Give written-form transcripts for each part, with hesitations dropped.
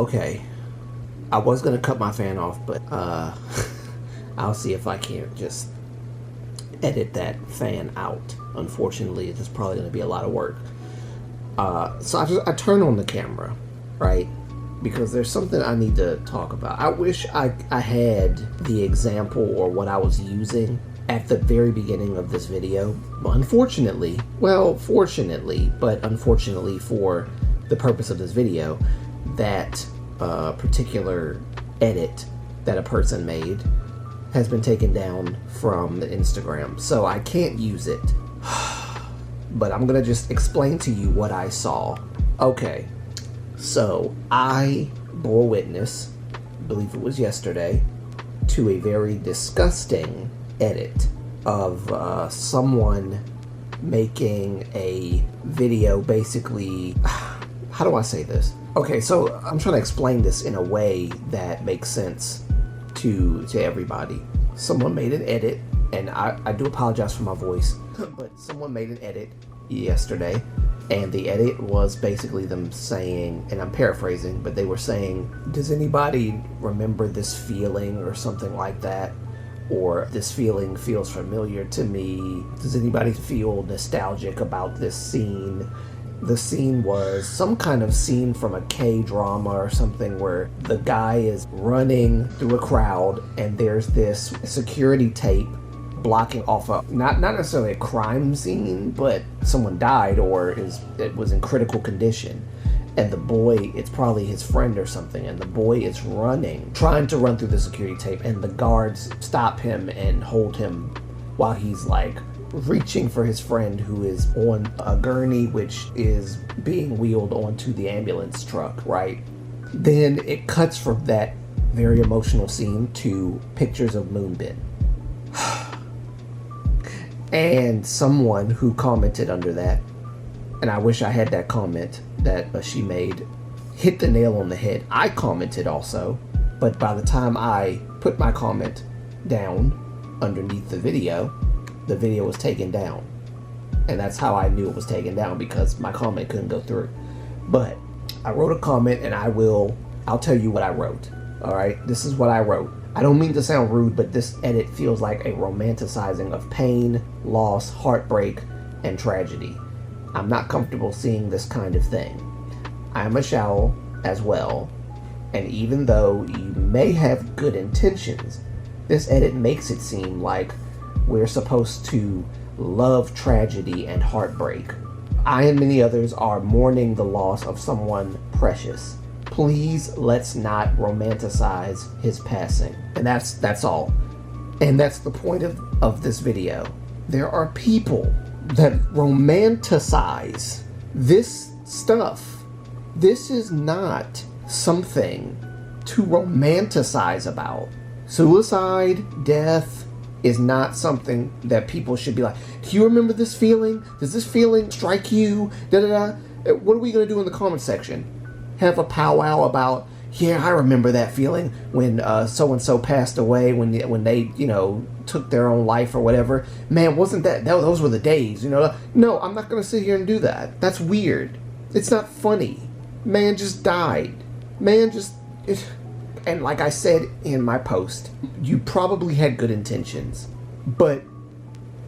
Okay. I was gonna cut my fan off, but I'll see if I can't just edit that fan out. Unfortunately, it's probably gonna be a lot of work. So I turn on the camera, right? Because there's something I need to talk about. I wish I had the example or what I was using at the very beginning of this video. Unfortunately, well, fortunately, but unfortunately for the purpose of this video, that particular edit that a person made has been taken down from the Instagram. So I can't use it. But I'm gonna just explain to you what I saw. Okay. So, I bore witness, I believe it was yesterday, to a very disgusting edit of someone making a video basically... How do I say this? Okay, so I'm trying to explain this in a way that makes sense to everybody. Someone made an edit, and I do apologize for my voice, but someone made an edit yesterday. And the edit was basically them saying, and I'm paraphrasing, but they were saying, does anybody remember this feeling or something like that? Or this feeling feels familiar to me. Does anybody feel nostalgic about this scene? The scene was some kind of scene from a K-drama or something where the guy is running through a crowd and there's this security tape blocking off a not necessarily a crime scene, but someone died or it was in critical condition, and the boy, it's probably his friend or something, and the boy is trying to run through the security tape, and the guards stop him and hold him while he's like reaching for his friend who is on a gurney which is being wheeled onto the ambulance truck, right? Then it cuts from that very emotional scene to pictures of Moonbin. And someone who commented under that, and I wish I had that comment that she made, hit the nail on the head. I commented also, but by the time I put my comment down underneath the video was taken down. And that's how I knew it was taken down, because my comment couldn't go through. But I wrote a comment, and I'll tell you what I wrote. All right, this is what I wrote. I don't mean to sound rude, but this edit feels like a romanticizing of pain, loss, heartbreak, and tragedy. I'm not comfortable seeing this kind of thing. I am a shallow as well, and even though you may have good intentions, this edit makes it seem like we're supposed to love tragedy and heartbreak. I and many others are mourning the loss of someone precious. Please, let's not romanticize his passing. And that's all. And that's the point of this video. There are people that romanticize this stuff. This is not something to romanticize about. Suicide, death, is not something that people should be like, do you remember this feeling? Does this feeling strike you? What are we going to do in the comment section? Have a powwow about, yeah, I remember that feeling when so-and-so passed away, when they, took their own life or whatever. Man, wasn't those were the days, No, I'm not going to sit here and do that. That's weird. It's not funny. Man just died. And like I said in my post, you probably had good intentions, but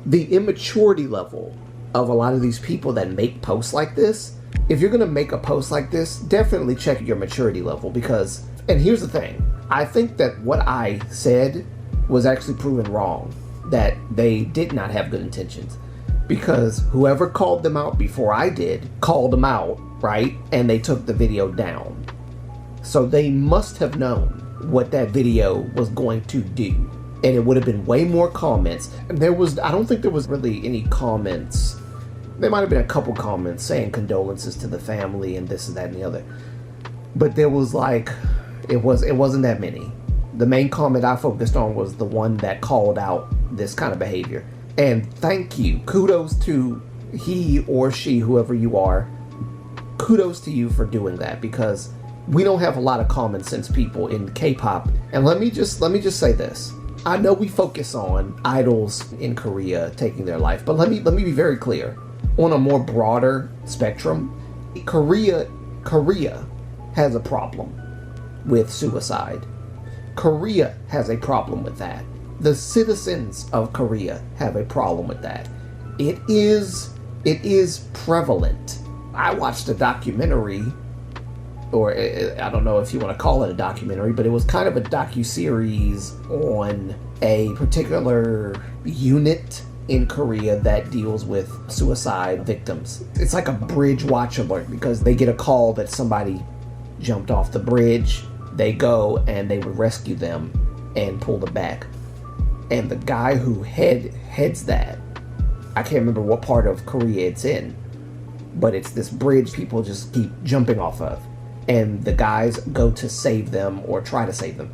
the immaturity level of a lot of these people that make posts like this, if you're going to make a post like this, definitely check your maturity level, because, and here's the thing, I think that what I said was actually proven wrong, that they did not have good intentions, because whoever called them out before I did called them out, right? And they took the video down. So they must have known what that video was going to do. And it would have been way more comments. And I don't think there was really any comments. There might have been a couple comments saying condolences to the family and this and that and the other. But there was it wasn't that many. The main comment I focused on was the one that called out this kind of behavior. And thank you. Kudos to he or she, whoever you are. Kudos to you for doing that, because we don't have a lot of common sense people in K-pop. And let me just say this. I know we focus on idols in Korea taking their life, but let me be very clear. On a more broader spectrum, Korea has a problem. with suicide. Korea has a problem with that. The citizens of Korea have a problem with that. It is prevalent. I watched a documentary, or I don't know if you want to call it a documentary, but it was kind of a docu-series on a particular unit in Korea that deals with suicide victims. It's like a bridge watch alert, because they get a call that somebody jumped off the bridge. They go and they would rescue them and pull them back. And the guy who heads that, I can't remember what part of Korea it's in, but it's this bridge people just keep jumping off of. And the guys go to save them, or try to save them.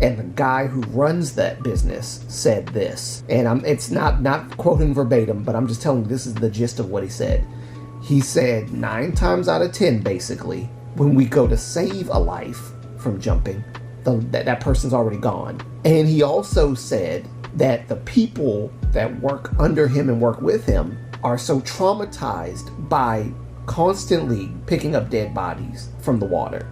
And the guy who runs that business said this, and it's not quoting verbatim, but I'm just telling you, this is the gist of what he said. He said 9 times out of 10, basically, when we go to save a life from jumping, that person's already gone. And he also said that the people that work under him and work with him are so traumatized by constantly picking up dead bodies from the water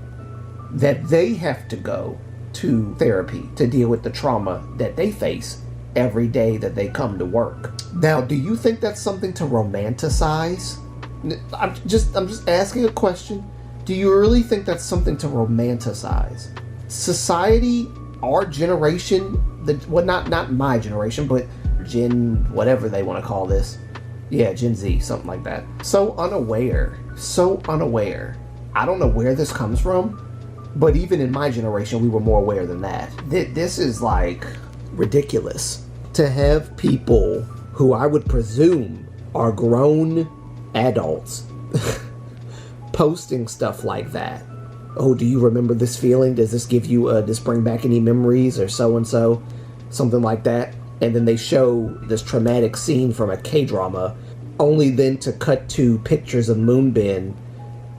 that they have to go to therapy to deal with the trauma that they face every day that they come to work. Now, do you think that's something to romanticize? I'm just asking a question. Do you really think that's something to romanticize? Society, our generation, not my generation, but Gen, whatever they want to call this. Yeah, Gen Z, something like that. So unaware. I don't know where this comes from, but even in my generation, we were more aware than that. This is like ridiculous to have people who I would presume are grown adults posting stuff like that. Oh, do you remember this feeling? Does this give you, does this bring back any memories or so-and-so? Something like that. And then they show this traumatic scene from a K-drama, only then to cut to pictures of Moonbin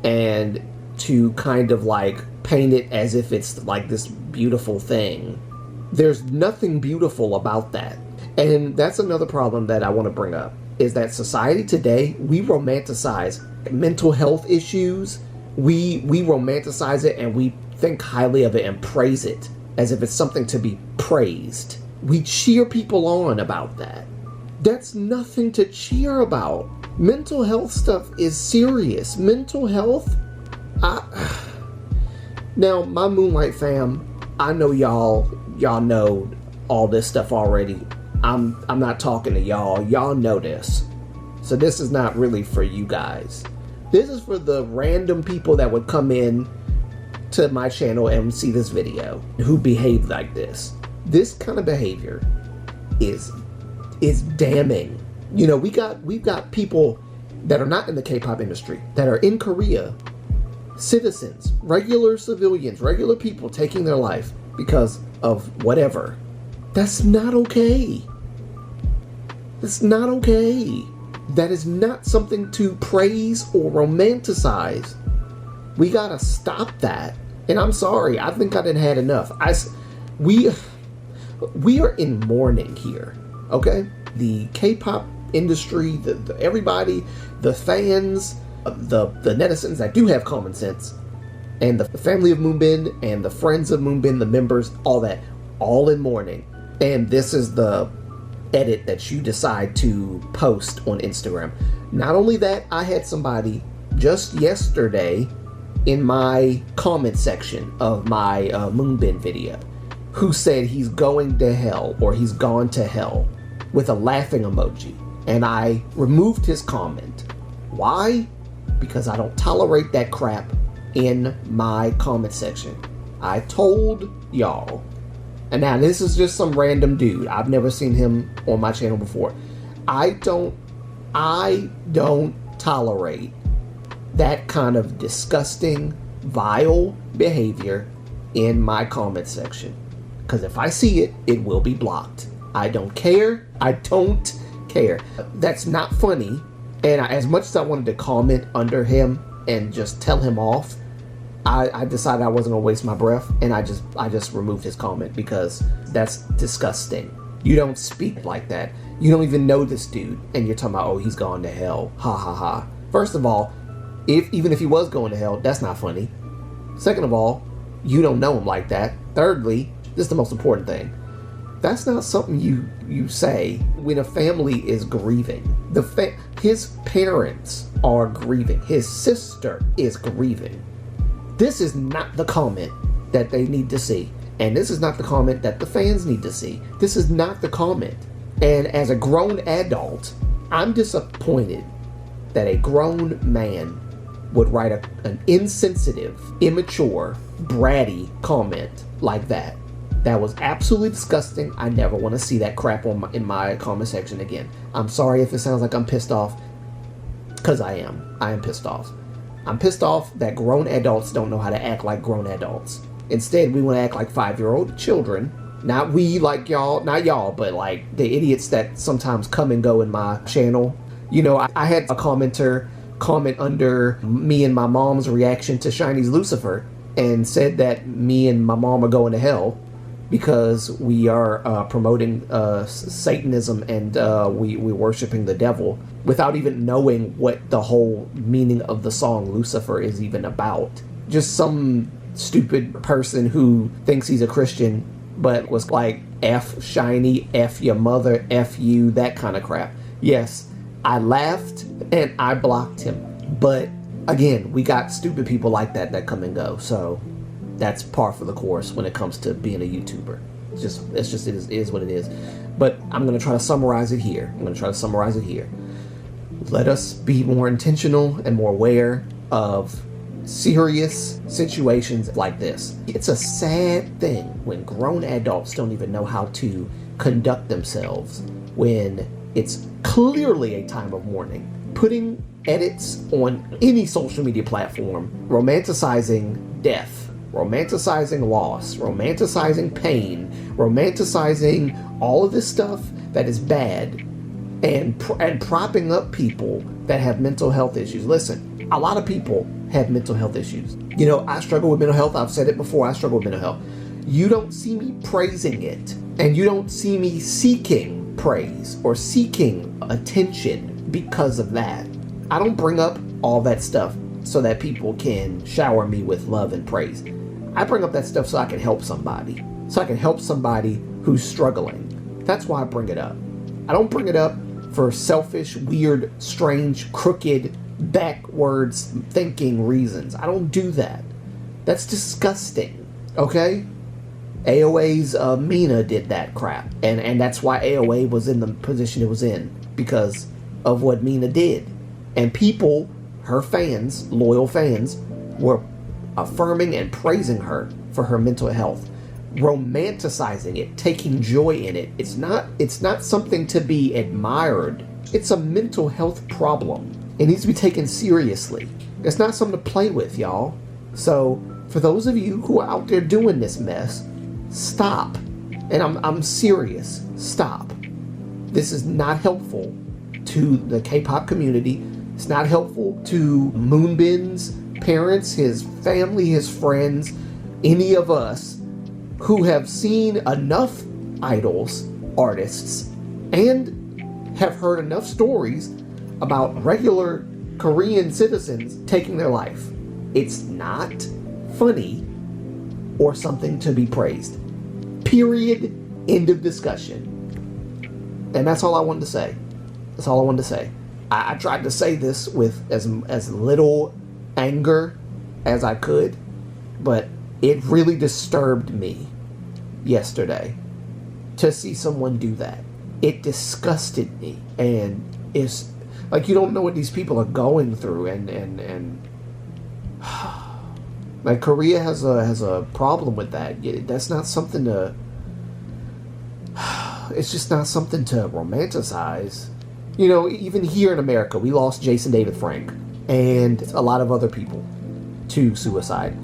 and to kind of like paint it as if it's like this beautiful thing. There's nothing beautiful about that. And that's another problem that I want to bring up, is that society today, we romanticize mental health issues. We romanticize it, and we think highly of it and praise it as if it's something to be praised. We cheer people on about that. That's nothing to cheer about. Mental health stuff is serious. Mental health, now my Moonlight fam, I know y'all know all this stuff already. I'm not talking to y'all. Y'all know this. So this is not really for you guys. This is for the random people that would come in to my channel and see this video who behave like this. This kind of behavior is damning. You know, we've got people that are not in the K-pop industry, that are in Korea, citizens, regular civilians, regular people taking their life because of whatever. That's not okay. That's not okay. That is not something to praise or romanticize. We gotta stop that. And I'm sorry, I think I done had enough. We are in mourning here, okay? The K-pop industry, everybody, the fans, the netizens that do have common sense, and the family of Moonbin and the friends of Moonbin, the members, all that, all in mourning. And this is the edit that you decide to post on Instagram. Not only that, I had somebody just yesterday in my comment section of my Moonbin video who said he's going to hell, or he's gone to hell, with a laughing emoji. And I removed his comment. Why? Because I don't tolerate that crap in my comment section. I told y'all. And now this is just some random dude. I've never seen him on my channel before. I don't tolerate that kind of disgusting, vile behavior in my comment section. Because if I see it, it will be blocked. I don't care. I don't care. That's not funny. And as much as I wanted to comment under him and just tell him off, I decided I wasn't gonna waste my breath, and I just removed his comment, because that's disgusting. You don't speak like that. You don't even know this dude, and you're talking about, oh, he's gone to hell. Ha ha ha. First of all, even if he was going to hell, that's not funny. Second of all, You don't know him like that. Thirdly, this is the most important thing. That's not something you say when a family is grieving. His parents are grieving. His sister is grieving. This is not the comment that they need to see. And this is not the comment that the fans need to see. This is not the comment. And as a grown adult, I'm disappointed that a grown man would write an insensitive, immature, bratty comment like that. That was absolutely disgusting. I never want to see that crap in my comment section again. I'm sorry if it sounds like I'm pissed off, because I am. I am pissed off. I'm pissed off that grown adults don't know how to act like grown adults. Instead, we want to act like 5-year-old children. Not we, like y'all, not y'all, but like the idiots that sometimes come and go in my channel. You know, I had a commenter comment under me and my mom's reaction to Shiny's Lucifer and said that me and my mom are going to hell because we are promoting Satanism and we're worshiping the devil without even knowing what the whole meaning of the song Lucifer is even about. Just some stupid person who thinks he's a Christian but was like, F Shiny, F your mother, F you, that kind of crap. Yes, I laughed and I blocked him. But again, we got stupid people like that come and go. So that's par for the course when it comes to being a YouTuber. It is what it is. But I'm going to try to summarize it here. Let us be more intentional and more aware of serious situations like this. It's a sad thing when grown adults don't even know how to conduct themselves when it's clearly a time of mourning. Putting edits on any social media platform, romanticizing death, romanticizing loss, romanticizing pain, romanticizing all of this stuff that is bad, and propping up people that have mental health issues. Listen, a lot of people have mental health issues. You know, I struggle with mental health. I've said it before. I struggle with mental health. You don't see me praising it, and you don't see me seeking praise or seeking attention because of that. I don't bring up all that stuff so that people can shower me with love and praise. I bring up that stuff so I can help somebody. So I can help somebody who's struggling. That's why I bring it up. I don't bring it up for selfish, weird, strange, crooked, backwards thinking reasons. I don't do that. That's disgusting. Okay? AOA's Mina did that crap. And that's why AOA was in the position it was in. Because of what Mina did. And people, her fans, loyal fans, were affirming and praising her for her mental health. Romanticizing it, taking joy in it. It's not something to be admired. It's a mental health problem. It needs to be taken seriously. It's not something to play with, y'all. So, for those of you who are out there doing this mess, stop. And I'm serious. Stop. This is not helpful to the K-pop community. It's not helpful to Moonbin's parents, his family, his friends, any of us who have seen enough idols, artists, and have heard enough stories about regular Korean citizens taking their life. It's not funny or something to be praised. Period. End of discussion. And that's all I wanted to say. That's all I wanted to say. I tried to say this with as little anger as I could, but it really disturbed me yesterday to see someone do that. It disgusted me, and it's like you don't know what these people are going through, and like Korea has a problem with that. That's not something to. It's just not something to romanticize. You know, even here in America, we lost Jason David Frank and a lot of other people to suicide.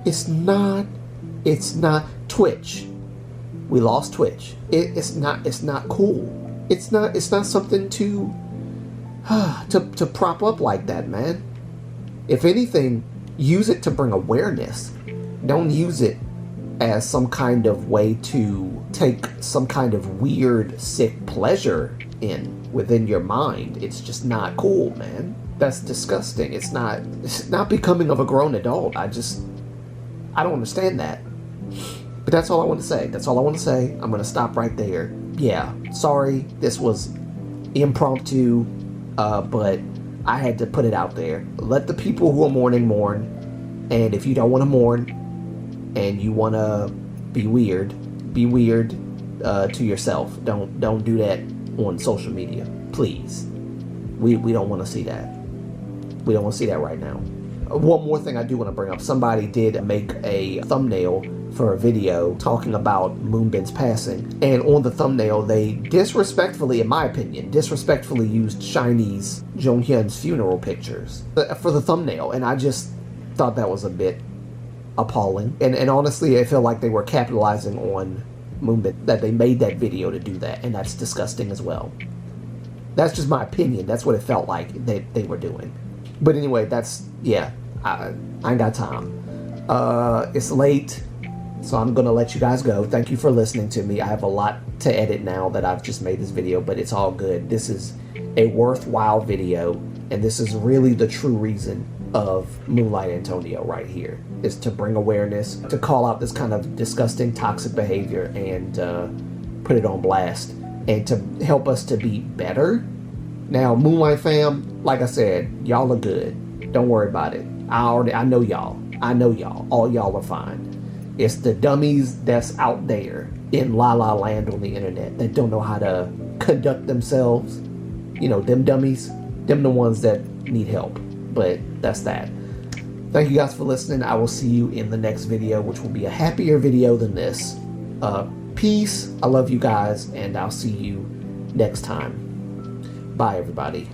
It's not Twitch. We lost Twitch. It's not cool. It's not something to prop up like that, man. If anything, use it to bring awareness. Don't use it as some kind of way to take some kind of weird, sick pleasure within your mind. It's just not cool, man. That's disgusting. It's not becoming of a grown adult. I don't understand that. But that's all I want to say. That's all I want to say. I'm going to stop right there. Yeah, sorry, this was impromptu, but I had to put it out there. Let the people who are mourning mourn, and if you don't want to mourn and you want to be weird to yourself. Don't do that on social media, please. We don't want to see that. We don't want to see that right now. One more thing I do want to bring up. Somebody did make a thumbnail for a video talking about Moonbin's passing. And on the thumbnail, they disrespectfully, in my opinion, used Chinese Jonghyun's funeral pictures for the thumbnail. And I just thought that was a bit appalling. And honestly, I feel like they were capitalizing on Moonbin, that they made that video to do that. And that's disgusting as well. That's just my opinion. That's what it felt like they were doing. But anyway, I ain't got time. It's late, so I'm gonna let you guys go. Thank you for listening to me. I have a lot to edit now that I've just made this video, but it's all good. This is a worthwhile video, and this is really the true reason of Moonlight Antonio right here, is to bring awareness, to call out this kind of disgusting, toxic behavior and put it on blast, and to help us to be better. Now, Moonlight fam, like I said, y'all are good. Don't worry about it. I know y'all. All y'all are fine. It's the dummies that's out there in La La Land on the internet that don't know how to conduct themselves. You know, them dummies, them the ones that need help. But that's that. Thank you guys for listening. I will see you in the next video, which will be a happier video than this. Peace. I love you guys, and I'll see you next time. Bye, everybody.